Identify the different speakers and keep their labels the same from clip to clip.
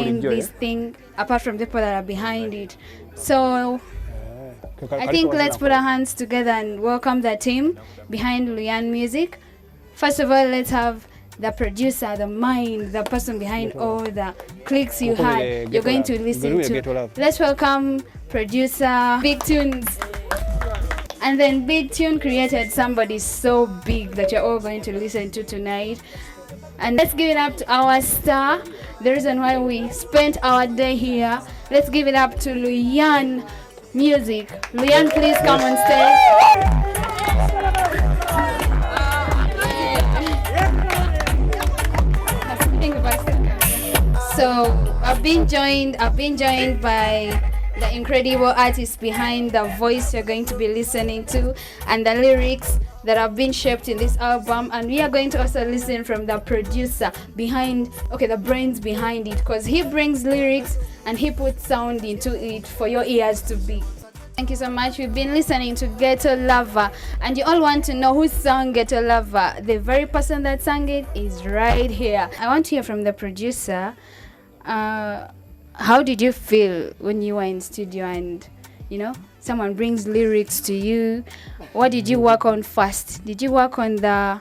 Speaker 1: behind this thing apart from the people that are behind it. So I think let's put our hands together and welcome the team behind Luyan Music. First of all, let's have the producer, the mind, the person behind all the clicks you had, you're going to listen to. Let's welcome producer Big Tunes. And then Big Tune created somebody so big that you're all going to listen to tonight. And let's give it up to our star, the reason why we spent our day here. Let's give it up to Luyan Music. Luyan, please come on stage. So I've been joined by the incredible artists behind the voice you're going to be listening to and the lyrics that have been shaped in this album, and we are going to also listen from the producer behind, the brains behind it, because he brings lyrics and he puts sound into it for your ears to be. Thank you so much. We've been listening to Ghetto Lover, and you all want to know who sang Ghetto Lover. The very person that sang it is right here. I want to hear from the producer. How did you feel when you were in studio and someone brings lyrics to you? What did you work on first? Did you work on the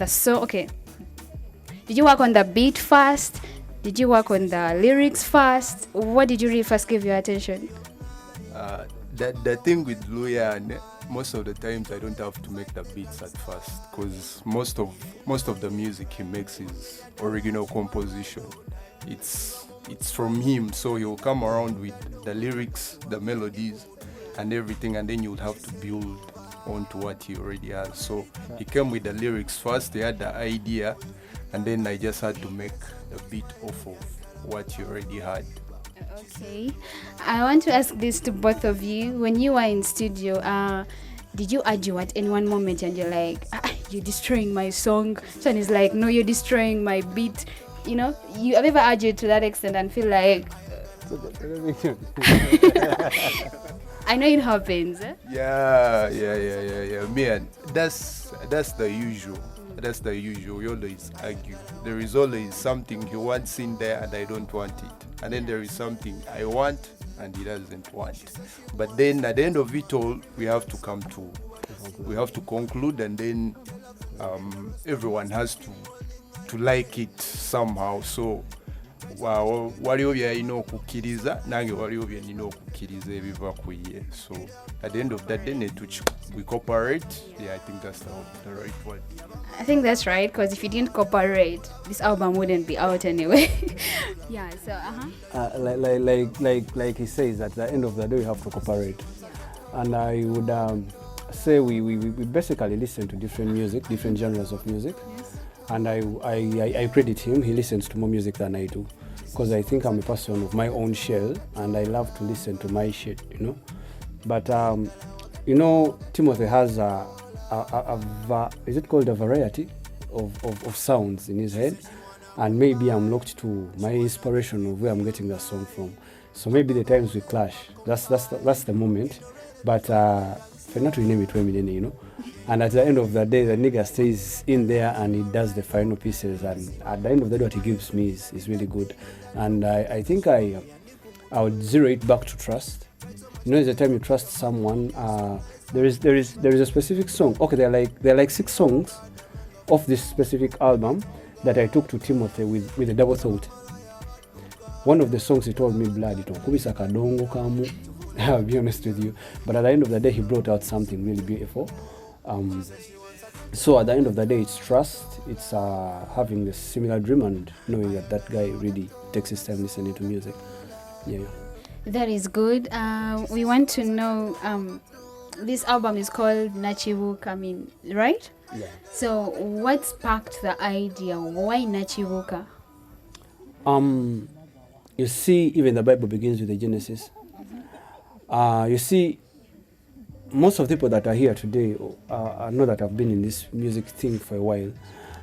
Speaker 1: song? Okay, did you work on the beat first? Did you work on the lyrics first? What did you really first give your attention?
Speaker 2: The thing with Luyan, most of the times I don't have to make the beats at first, because most of the music he makes is original composition. It's from him, so he'll come around with the lyrics, the melodies, and everything, and then you'll have to build onto what he already has. So he came with the lyrics first, he had the idea, and then I just had to make the beat off of what he already had.
Speaker 1: Okay, I want to ask this to both of you. When you were in studio, did you argue at any one moment and you're like, you're destroying my song? Someone is like, no, you're destroying my beat. You have ever argued to that extent and feel like I know it happens.
Speaker 2: Yeah. Man, that's the usual. That's the usual. We always argue. There is always something he wants in there and I don't want it. And then there is something I want and he doesn't want. But then at the end of it all, we have to conclude, and then everyone has to like it somehow. So waliwo byalina okukkiriza nange waliwo bye nina okukkiriza ebiva ku ye. So at the end of that day we cooperate. Yeah, I think that's the right word.
Speaker 1: I think that's right, because if you didn't cooperate, this album wouldn't be out anyway. Yeah, so
Speaker 3: like he says, at the end of the day we have to cooperate. Yeah. And I would say we basically listen to different music, different genres of music. Yes. And I credit him. He listens to more music than I do, because I think I'm a person of my own shell and I love to listen to my shit, But Timothy has is it called a variety of sounds in his head, and maybe I'm locked to my inspiration of where I'm getting that song from. So maybe the times we clash. That's the moment. But for not to name it 20 minutes, And at the end of the day, the nigga stays in there and he does the final pieces. And at the end of the day, what he gives me is really good. And I think I would zero it back to trust. The time you trust someone, there is a specific song. Okay, there are like 6 songs of this specific album that I took to Timothy with a double thought. One of the songs he told me, blood, I'll be honest with you. But at the end of the day, he brought out something really beautiful. So at the end of the day, it's trust. It's having the similar dream and knowing that guy really takes his time listening to music. Yeah.
Speaker 1: That is good. We want to know, this album is called Nakibuuka, right?
Speaker 3: Yeah.
Speaker 1: So what sparked the idea? Why Nakibuuka?
Speaker 3: You see, even the Bible begins with the Genesis. You see, most of the people that are here today, I know that I've been in this music thing for a while,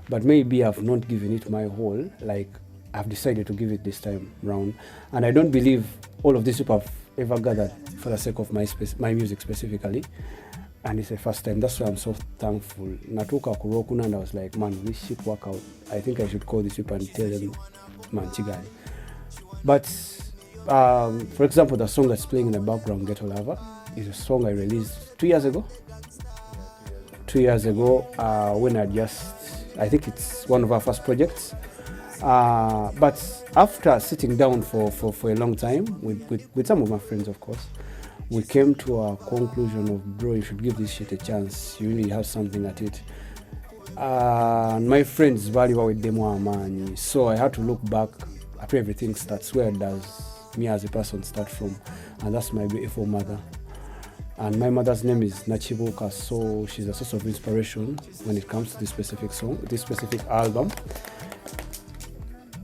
Speaker 3: but maybe I've not given it my whole, like I've decided to give it this time round. And I don't believe all of these people have ever gathered for the sake of my music specifically. And it's the first time. That's why I'm so thankful. Natuka kurokuna, and I was like, man, this shit work out. I think I should call these people and tell them, man, chigani. But for example, the song that's playing in the background, Ghetto Lover, is a song I released 2 years ago. 2 years ago, when I think it's one of our first projects. But after sitting down for a long time with some of my friends, of course, we came to a conclusion of, bro, you should give this shit a chance. You really have something at it. My friends value with demo money, so I had to look back at everything starts. Where does me as a person start from? And that's my beautiful mother. And my mother's name is Nakibuuka, so she's a source of inspiration when it comes to this specific song, this specific album.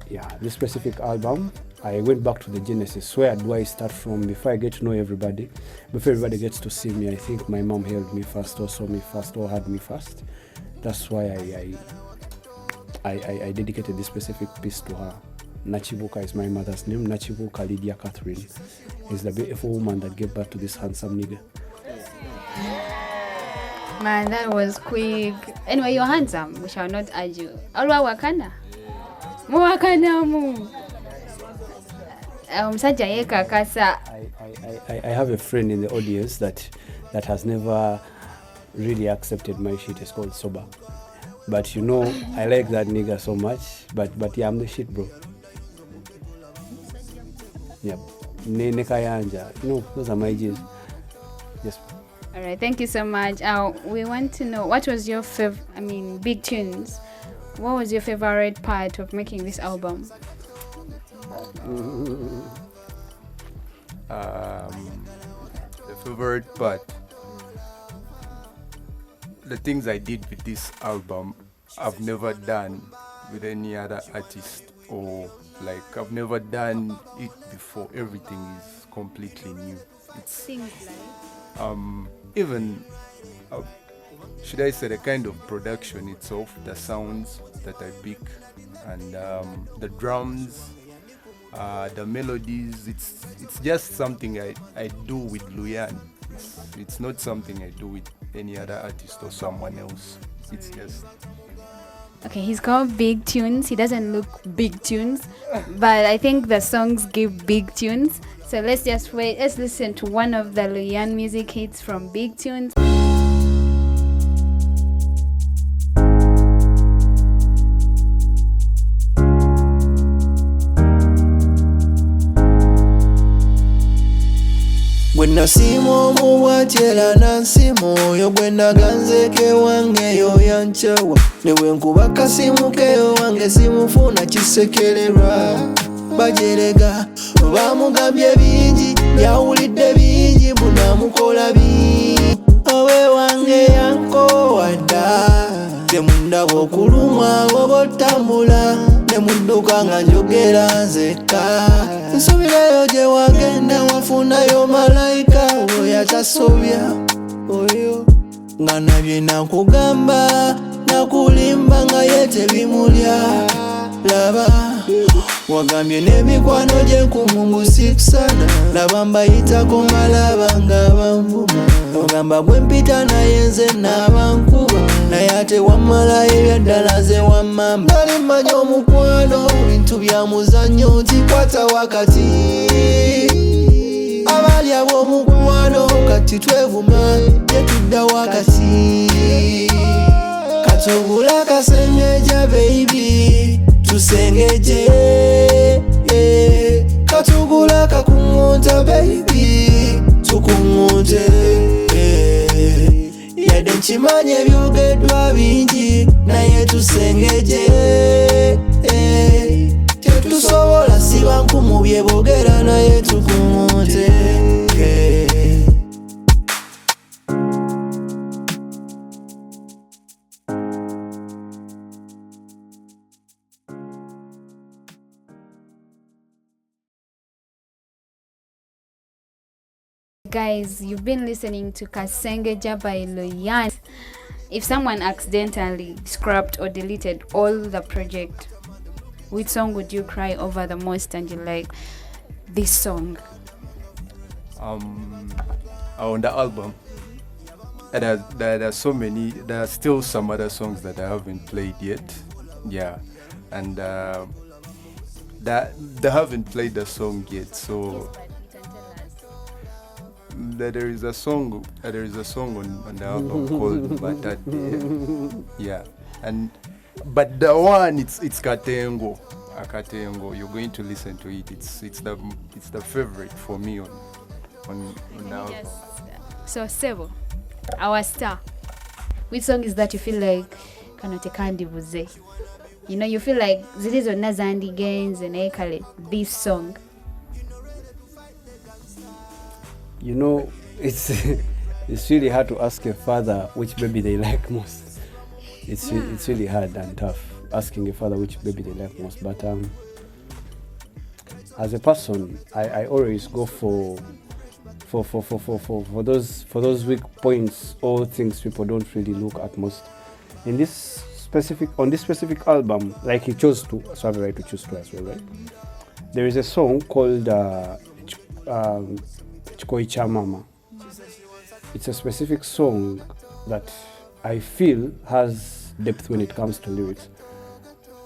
Speaker 3: Yeah, this specific album, I went back to the genesis. Where do I start from before I get to know everybody? Before everybody gets to see me, I think my mom held me first, or saw me first, or had me first. That's why I dedicated this specific piece to her. Nakibuuka is my mother's name. Nakibuuka Lydia Catherine is the beautiful woman that gave birth to this handsome nigga.
Speaker 1: Man, that was quick. Anyway, you're handsome. We shall not argue. Alwa wakana. Mu wakana mu. Musajja yekakasa.
Speaker 3: I have a friend in the audience that has never really accepted my shit. It's called Soba. But you know, I like that nigga so much. But yeah, I'm the shit, bro. Yeah. Nene Kayanja. No, those are my G's. Yes.
Speaker 1: All right, thank you so much. We want to know, what was your big tunes. What was your favorite part of making this album?
Speaker 2: The favorite part, the things I did with this album, I've never done with any other artist, or like I've never done it before. Everything is completely new. It's
Speaker 1: Things like
Speaker 2: even should I say the kind of production itself, the sounds that I pick, and the drums, the melodies. It's just something I do with Luyan. It's not something I do with any other artist or someone else. It's just
Speaker 1: okay, he's called Big Tunes. He doesn't look big tunes, but I think the songs give big tunes. So let's just wait. Let's listen to one of the Luyan music hits from Big Tunes.
Speaker 4: When nasiimo omuwatyera nansiimo oyo gwe naganzeeko wange eyo yancawa ne bwe nkuba kasimu keyo wange simufuna kisekererwa bajerega bamugambye bingi yawulidde bingi munamukola bingi owe wange yankowadda temundaba okulumwa oba otambula ne mudduka nga njogera nzekka nsubirayo gye wagenda wafunayo malayika oyo atasobya oyo nga nabye nakugamba nakulimba nga ye tebimulya laba wagambye n'emikwano gye nkumungusikusana laba mbayitako malaba nga banvuma ogamba bwe mpita naye nze n'abankuba naye ate wammalayo ebyaddala ze wammamba bali mmanya omukwano bintu bya muzannyo ntikwata wakati abali ab'omukwano kati twevuma yetudda wakati katugula kasengeja baby tusengeje katugula kakungunta baby tukungunte yadde nkimanya ebyogeddwa bingi naye tusengeje tetusobola siba nkumu bye boogera naye tukungunte
Speaker 1: Guys, you've been listening to Kasengeja by Luyan. If someone accidentally scrapped or deleted all the project, which song would you cry over the most and you like this song?
Speaker 2: on the album, there are so many. There are still some other songs that I haven't played yet. Yeah, and the that they haven't played the song yet, so there is a song on the album called Batate. Yeah, and but the one it's Katengo. Akatengo. You're going to listen to it. It's the favorite for me on the album.
Speaker 1: So Sebo, our star. Which song is that you feel like kanotekandi buze? You know, you feel like zilizo nazandi gains and ekale this song.
Speaker 3: You know, it's it's really hard to ask a father which baby they like most. It's really hard and tough asking a father which baby they like most. But as a person, I always go for those weak points or things people don't really look at most. On this specific album, like he chose to, so I have a right to choose to as well, right? There is a song called Chikoicha Mama. It's a specific song that I feel has depth when it comes to lyrics.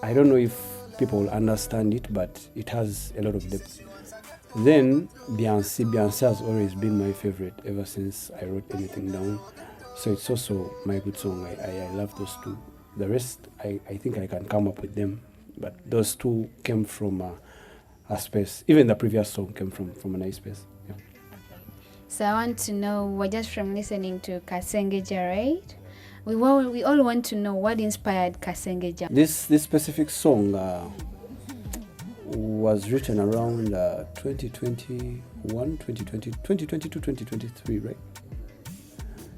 Speaker 3: I don't know if people understand it, but it has a lot of depth. Then Beyonce has always been my favorite ever since I wrote anything down. So it's also my good song. I love those two. The rest, I think I can come up with them, but those two came from a space. Even the previous song came from a nice space. Yeah.
Speaker 1: So I want to know, we're just from listening to Kasengeja, right? We all want to know what inspired Kasengeja.
Speaker 3: This specific song was written around 2021, 2022, 2023, right?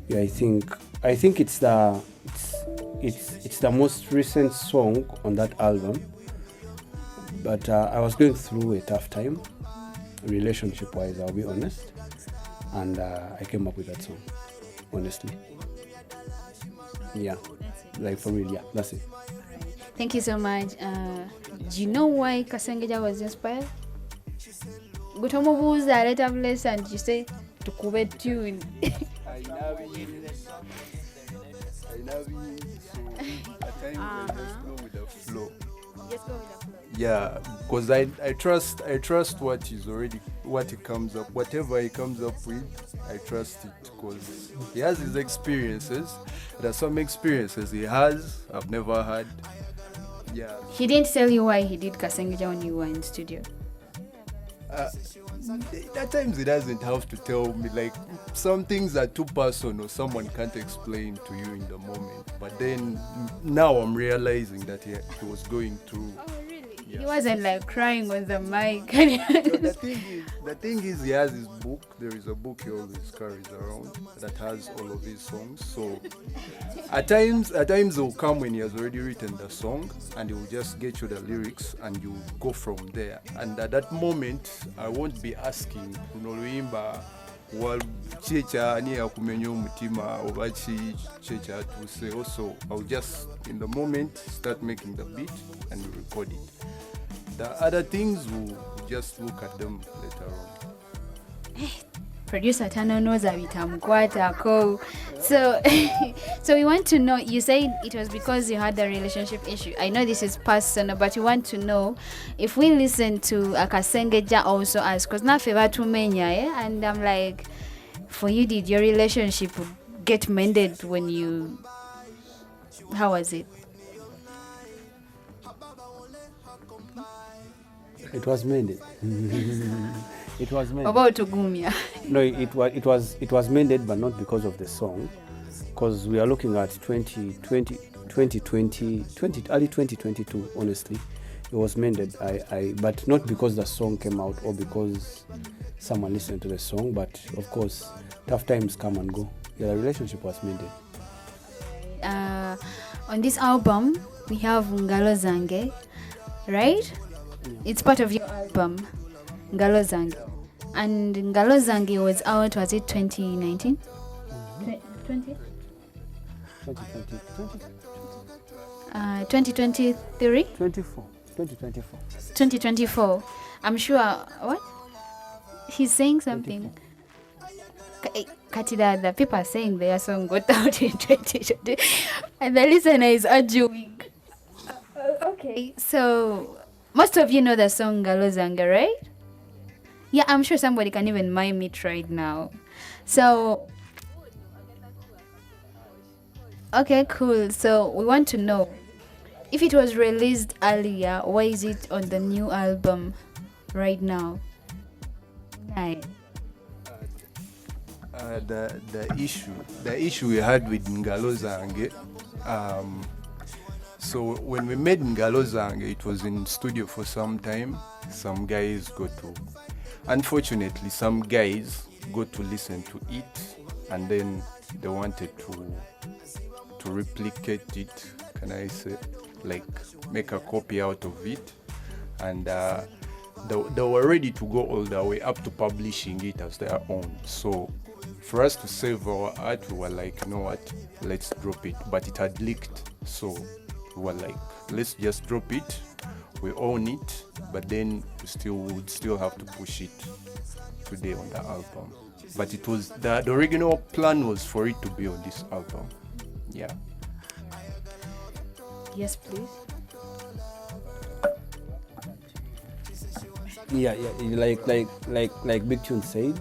Speaker 3: Yeah, I think it's the most recent song on that album. But I was going through a tough time, relationship-wise, I'll be honest, and I came up with that song, honestly. Yeah, like for real, yeah, that's it.
Speaker 1: Thank you so much. Do you know why Kasengeja was inspired? Gutomubuza later bless and you say to kube tune.
Speaker 2: I love you. So at times I just go with the flow.
Speaker 1: Just go with the flow.
Speaker 2: Yeah, because I trust what it comes up, whatever he comes up with, I trust it because he has his experiences. There are some experiences he has I've never had. Yeah.
Speaker 1: He didn't tell you why he did Kasengeja when you were in studio.
Speaker 2: At times he doesn't have to tell me, like some things are too personal, someone can't explain to you in the moment. But then now I'm realizing that he was going through.
Speaker 1: Oh really?
Speaker 2: Yeah.
Speaker 1: He wasn't like crying on the mic.
Speaker 2: No, the thing is he has his book. There is a book he always carries around that has all of his songs. So at times he'll come when he has already written the song and he'll just get you the lyrics and you go from there. And at that moment I won't be asking unoluimba checha ani akumenya omutima oba checha tuse. Also I'll just in the moment start making the beat and record it. The other things we'll just look at them later on.
Speaker 1: Producer Tano knows bitamkwatako. So we want to know, you said it was because you had a relationship issue. I know this is personal, but we want to know if we listen to Kasengeja also as, because na feva tumenya, and I'm like, for you, did your relationship get mended when you, how was it?
Speaker 3: It was mended. It was mended.
Speaker 1: About Tugumia.
Speaker 3: No, it was mended, but not because of the song, because we are looking at 2020, early 2022. Honestly, it was mended. But not because the song came out or because someone listened to the song. But of course, tough times come and go. Yeah, the relationship was mended.
Speaker 1: On this album, we have Ngalo Zange, right? Yeah. It's part of your album, Ngalo Zange. And Ngalo Zange was out, was it 2019? 20? 2023? 2024. I'm sure, what? He's saying something. Katida, the people are saying their song got out in 2020. And the listener is arguing. Okay, so Most of you know the song Ngalo Zange, right? Yeah, I'm sure somebody can even mime it right now. So, okay, cool. So we want to know if it was released earlier, why is it on the new album right now? Nice.
Speaker 2: The issue we had with Ngalo Zange, so when we made Ngalo Zange, it was in studio for some time. Some guys unfortunately, some guys got to listen to it, and then they wanted to replicate it. Can I say, like, make a copy out of it, and they were ready to go all the way up to publishing it as their own. So for us to save our art, we were like, you know what, let's drop it. But it had leaked, so we were like, let's just drop it. We own it, but then we would still have to push it today on the album. But it was the original plan was for it to be on this album. Yeah.
Speaker 1: Yes, please.
Speaker 3: Yeah, like Big Tune said,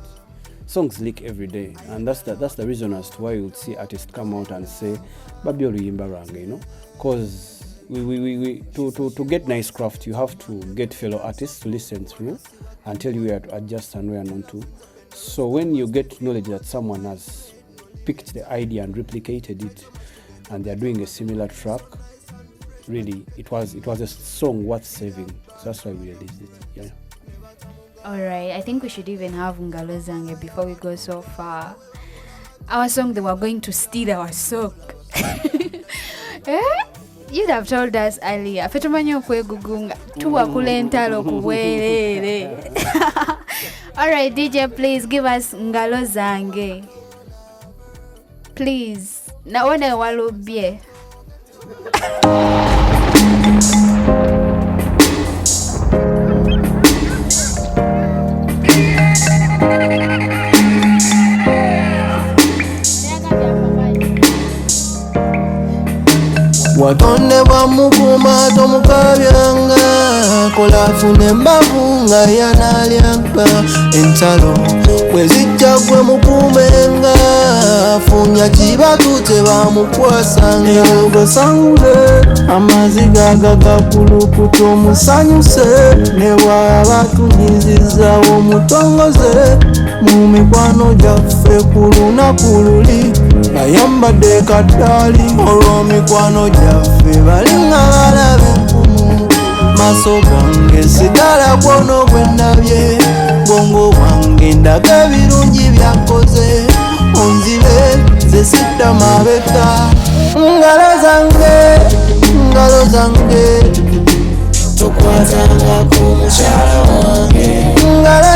Speaker 3: songs leak every day, and that's the reason as to why you would see artists come out and say, "Babi oluyimba range," you know, because we to get nice craft, you have to get fellow artists to listen through and tell you where to adjust and where not to. So when you get knowledge that someone has picked the idea and replicated it, and they're doing a similar track, really, it was a song worth saving. So that's why we released it. Yeah.
Speaker 1: All right, I think we should even have Ngalo Zange before we go so far. Our song, they were going to steal our song. You'd have told us earlier. Fetumanya okwegugunga tuwa kule ntalo kubwerere. All right, DJ, please give us Ngalo Zange. Please. Naone walubye.
Speaker 4: watondebwa mukuma tomukabyanga kolafune mbavu nga yanalyanga entalo bwezijja gwe mukumenga funya kibatu tebamukwasanga gosangule amaziga gagakulukuta omusanyuse newaba tunyiziza omutongoze mu mikwano gyaffe ku lunaku luli ayambadde kadaali olw'omikwano gyaffe balinga balabe enkumu maaso gange sigala bwono bwe ndabye bwongo bwange ndaga ebirungi byakoze onzibe ze sidda mabega ngalo zange tokwatanga ku mukyala wange ngalo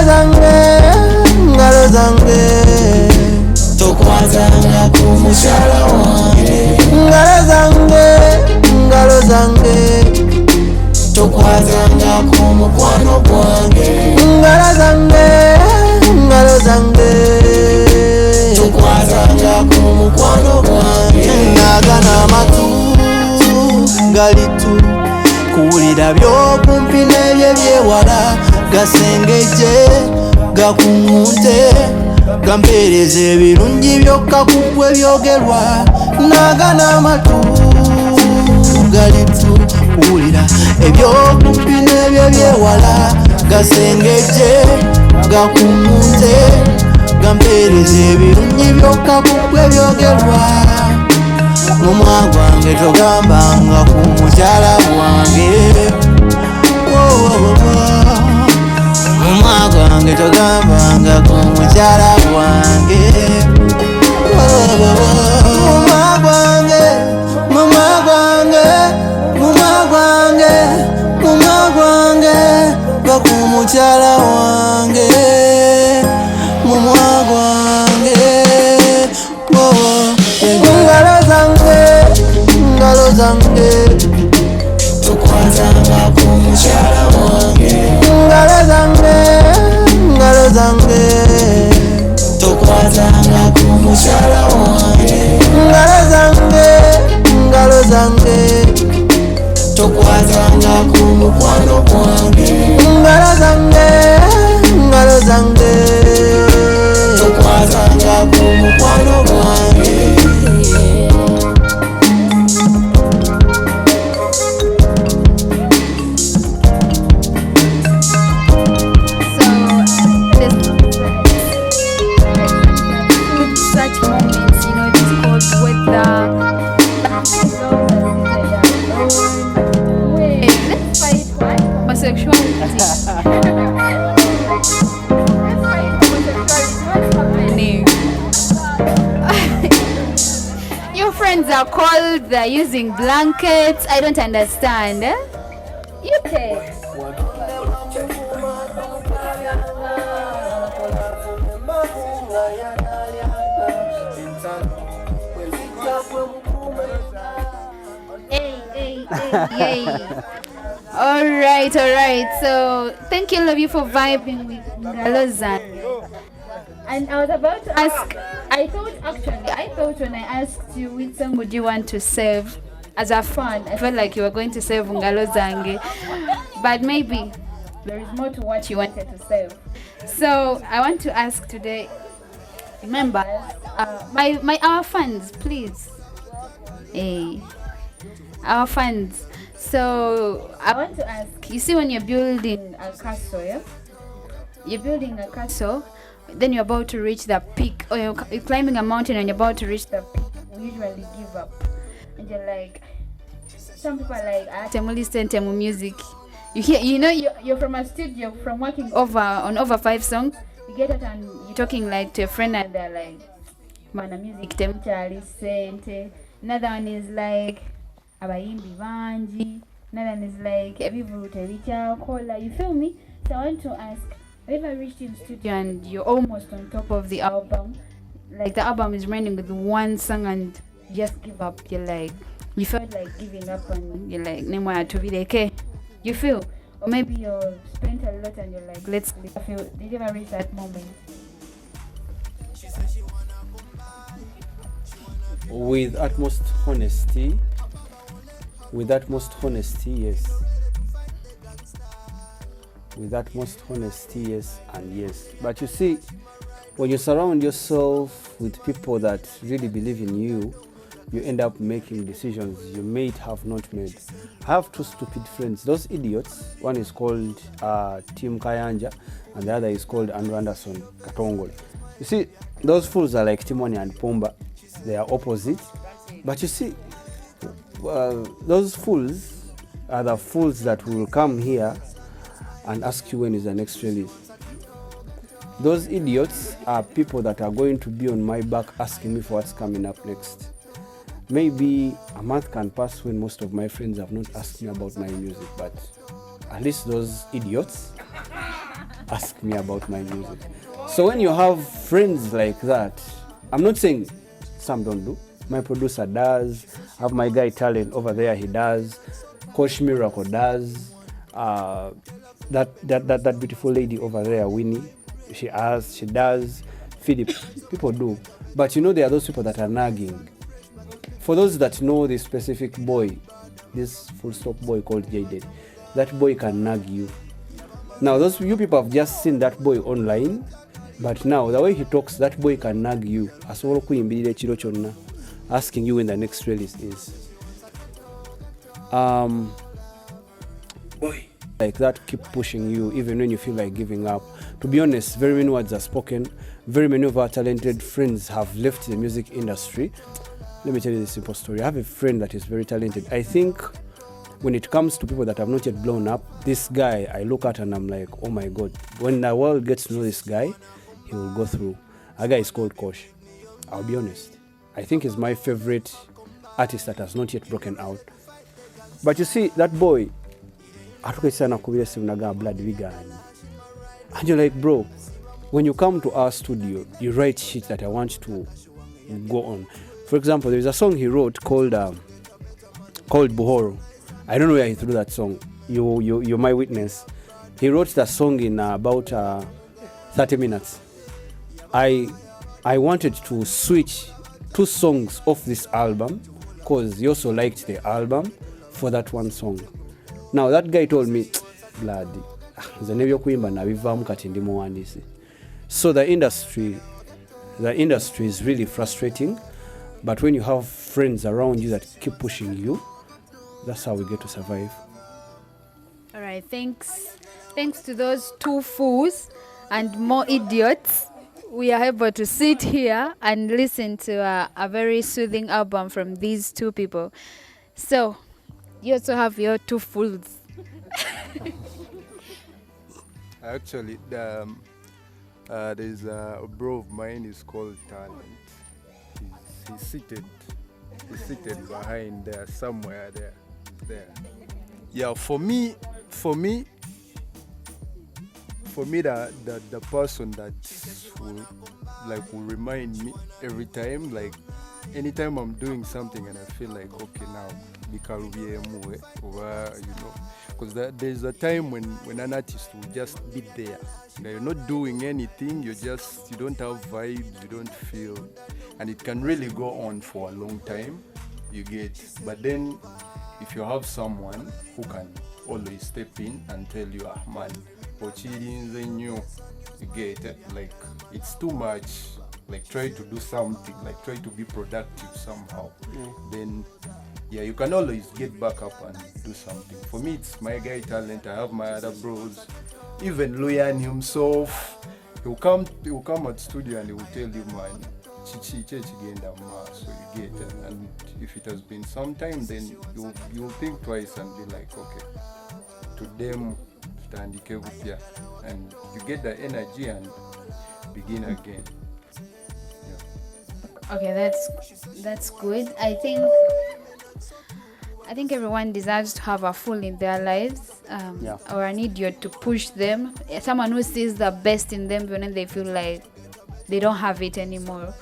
Speaker 4: zange tokwatanga ku mukyala wange ngalo zange tokwatanga ku mukwano gwange ngalo zange tokwatanga ku mukwano gwange nagana amatu galitu kuwulira by'okumpi n'ebyo byewala gasengeje gakuŋŋunte gampeereza ebirungi byokka kugwe byogerwa nagana amatu galitu kuwulira ebyokumpi n'ebyo byewala gasengeje gakuŋŋunte gampeereza ebirungi byokka kugwe byogerwa mumwa gwange togambanga ku mukyala gwange mumwa gwange togambanga ku mukyala gwange mumwa gwange ga ku mukyala wange mumwa gwange ngalo zange tokwatanga ku mukyala wange ngalo zange tokwatanga ku mukyala wange ngalo zange tokwatanga ku mukwano gwange ngalo zange ngalo zange tukwatanga ku mukwano gwange.
Speaker 1: Such moments, you know, this cold weather. Wait, let's fight what? Homosexuality. Let's fight homosexuality. What's happening? Your friends are cold, they're using blankets. I don't understand. You take. Hey. All right. So thank you, love you, for vibing with Ngalozan. And I was about to ask. I thought when I asked you which song would you want to save as a fan, I felt like you were going to save Ngalozange, but maybe there is more to what you wanted to save. So I want to ask today, remember, our fans, please. Hey. Our fans. So I want to ask, you see, when you're building a castle, yeah? You're building a castle, then you're about to reach the peak, or you're climbing a mountain and you're about to reach the peak. We usually give up, and you're like, some people are like, I'm listening to music. You hear, you know, you're from a studio, from working on over 5 songs. You get it and you're talking like to a friend, and they're like, man, music temporary sente. Another one is like, abayimbi banji. Another one is like, everybody ebichakola. You feel me? So I want to ask, have you ever reached in studio and you're almost on top of the album? Like the album is running with one song and you just give up. You're like, you felt like giving up and you're like, okay. You feel? Or maybe you spent a lot and you're like, let's leave. Did you ever reach that moment?
Speaker 3: With utmost honesty, yes. With utmost honesty, yes and yes. But you see, when you surround yourself with people that really believe in you, you end up making decisions you may have not made. I have 2 stupid friends, those idiots. One is called Tim Kayanja and the other is called Andrew Anderson Katongole. You see, those fools are like Timoni and Pumba. They are opposite. But you see, those fools are the fools that will come here and ask you when is the next release. Those idiots are people that are going to be on my back asking me for what's coming up next. Maybe a month can pass when most of my friends have not asked me about my music, but at least those idiots ask me about my music. So when you have friends like that, I'm not saying some don't do. My producer does. I have my guy Talent over there, he does. Coach Miracle does. That beautiful lady over there, Winnie, she does. Philip, people do. But you know, there are those people that are nagging. For those that know this specific boy, this full stop boy called Jaden, that boy can nag you. Now, you people have just seen that boy online, but now the way he talks, that boy can nag you. Asking you when the next release is. Boy, like that, keep pushing you even when you feel like giving up. To be honest, very many words are spoken. Very many of our talented friends have left the music industry. Let me tell you this simple story. I have a friend that is very talented. I think when it comes to people that have not yet blown up, this guy I look at and I'm like, oh my God. When the world gets to know this guy, he will go through. A guy is called Kosh. I'll be honest. I think he's my favorite artist that has not yet broken out. But you see, that boy, and you're like, bro, when you come to our studio, you write shit that I want to go on. For example, there is a song he wrote called Buhoro. I don't know where he threw that song. You're my witness. He wrote that song in about 30 minutes. I wanted to switch 2 songs off this album because he also liked the album for that one song. Now that guy told me, bloody, nze n'ebyokuyimba nabivaamu kati ndi muwandiisi. So the industry is really frustrating, but when you have friends around you that keep pushing you, that's how we get to survive.
Speaker 1: All right, thanks to those two fools and more idiots, we are able to sit here and listen to a very soothing album from these two people. So you also have your two fools.
Speaker 2: Actually, there's a bro of mine is called Talent. He's seated behind there, somewhere there. Yeah, for me, the person that will remind me every time, like anytime I'm doing something and I feel like, okay, now because there's a time when an artist will just be there. You're not doing anything, you don't have vibes, you don't feel, and it can really go on for a long time, you get. But then if you have someone who can always step in and tell you, man, you get it, like it's too much, like try to do something, like try to be productive somehow, then you can always get back up and do something. For me, it's my guy Talent. I have my other bros, even Luyan himself. He'll come at studio and he will tell you, man, so you get it. And if it has been some time, then you'll think twice and be like, okay, to them, and you get the energy and begin again.
Speaker 1: Okay, that's good. I think everyone deserves to have a fool in their lives, or an idiot to push them. Someone who sees the best in them when they feel like they don't have it anymore.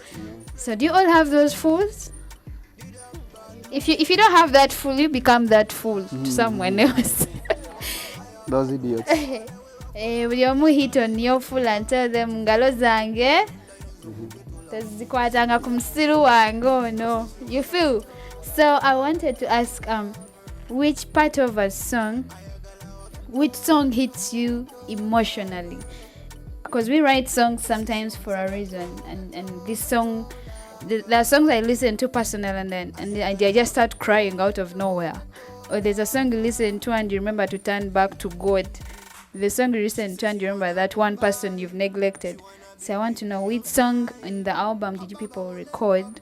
Speaker 1: So do you all have those fools? If you don't have that fool, you become that fool to someone else.
Speaker 3: Those idiots.
Speaker 1: Buli omu hit on your fool and tell them ngalo zange tezikwatanga ku musiru wange ono. You feel? So I wanted to ask which part of a song, which song hits you emotionally? Because we write songs sometimes for a reason, and this song, there are songs I listen to personal and I just start crying out of nowhere. Or there's a song you listen to and you remember to turn back to God. The song you listen to and you remember that one person you've neglected. So I want to know which song in the album did you people record,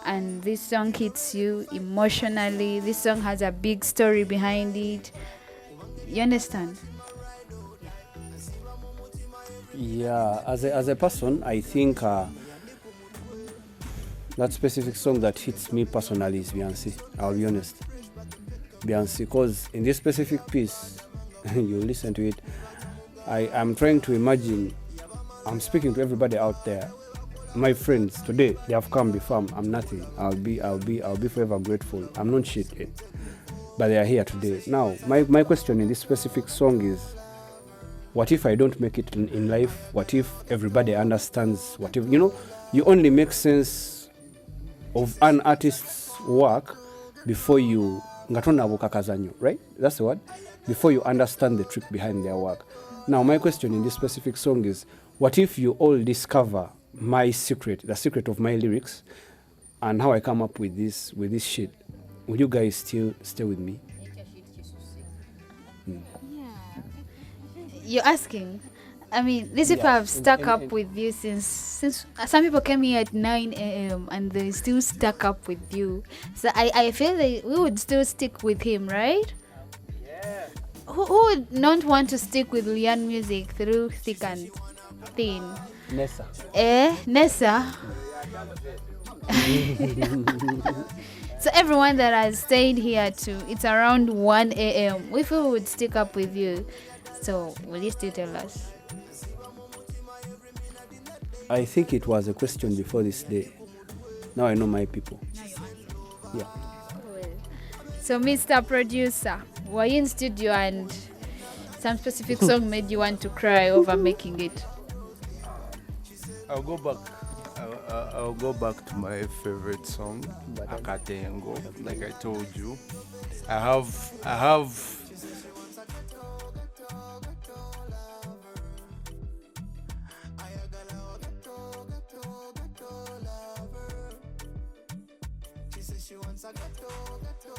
Speaker 1: and this song hits you emotionally. This song has a big story behind it. You understand?
Speaker 3: Yeah, as a person, I think that specific song that hits me personally is Beyonce. I'll be honest. Beyonce, because in this specific piece, you listen to it, I'm trying to imagine, I'm speaking to everybody out there. My friends today, they have come before. I'm nothing. I'll be forever grateful. I'm not shit yet, but they are here today. Now, my question in this specific song is, what if I don't make it in life? What if everybody understands? What if, you only make sense of an artist's work before you, right? That's the word. Before you understand the trick behind their work. Now, my question in this specific song is, what if you all discover my secret, the secret of my lyrics, and how I come up with this shit? Will you guys still stay with me?
Speaker 1: You're asking. I mean, these people have stuck up with you since some people came here at 9 a.m. and they still stuck up with you. So I feel like we would still stick with him, right? Yeah. Who would not want to stick with Lian music through thick and thin?
Speaker 3: Nessa.
Speaker 1: Nessa. So everyone that has stayed here it's around 1 a.m. We feel we would stick up with you. So will you still tell us?
Speaker 3: I think it was a question before this day. Now I know my people. Yeah.
Speaker 1: Cool. So Mr. Producer, were you in studio and some specific song made you want to cry over making it?
Speaker 2: I'll go back to my favorite song, Akatengo. Like I told you, I have
Speaker 4: It's a ghetto, ghetto.